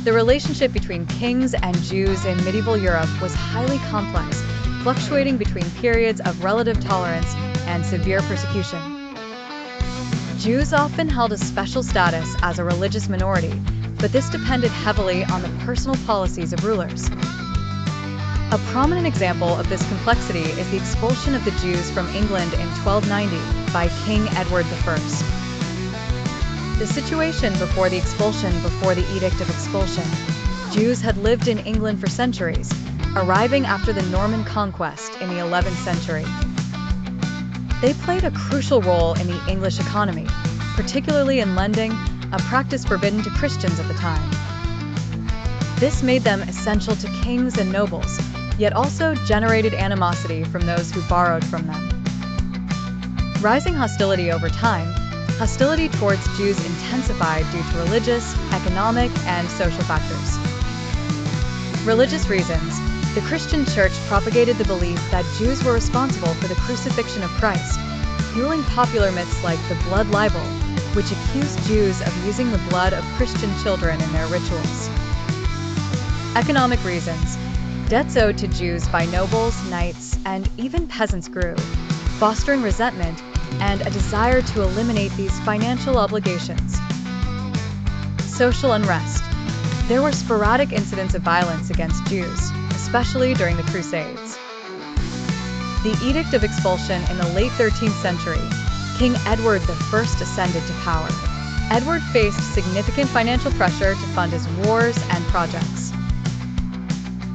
The relationship between kings and Jews in medieval Europe was highly complex, fluctuating between periods of relative tolerance and severe persecution. Jews often held a special status as a religious minority, but this depended heavily on the personal policies of rulers. A prominent example of this complexity is the expulsion of the Jews from England in 1290 by King Edward I. The situation before the expulsion before the Edict of Expulsion. Jews had lived in England for centuries, arriving after the Norman conquest in the 11th century. They played a crucial role in the English economy, particularly in lending, a practice forbidden to Christians at the time. This made them essential to kings and nobles, yet also generated animosity from those who borrowed from them. Rising hostility over time, hostility towards Jews intensified due to religious, economic, and social factors. Religious reasons. The Christian Church propagated the belief that Jews were responsible for the crucifixion of Christ, fueling popular myths like the blood libel, which accused Jews of using the blood of Christian children in their rituals. Economic reasons. Debts owed to Jews by nobles, knights, and even peasants grew, fostering resentment and a desire to eliminate these financial obligations. Social unrest. There were sporadic incidents of violence against Jews, especially during the Crusades. The Edict of Expulsion in the late 13th century, King Edward I ascended to power. Edward faced significant financial pressure to fund his wars and projects.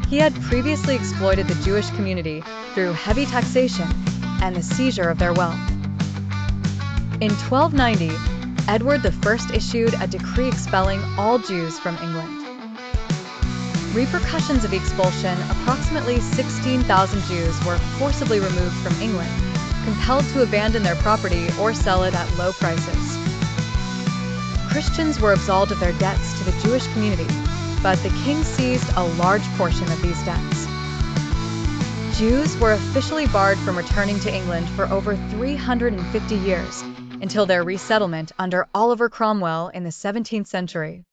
He had previously exploited the Jewish community through heavy taxation and the seizure of their wealth. In 1290, Edward I issued a decree expelling all Jews from England. Repercussions of the expulsion: approximately 16,000 Jews were forcibly removed from England, compelled to abandon their property or sell it at low prices. Christians were absolved of their debts to the Jewish community, but the king seized a large portion of these debts. Jews were officially barred from returning to England for over 350 years, until their resettlement under Oliver Cromwell in the 17th century.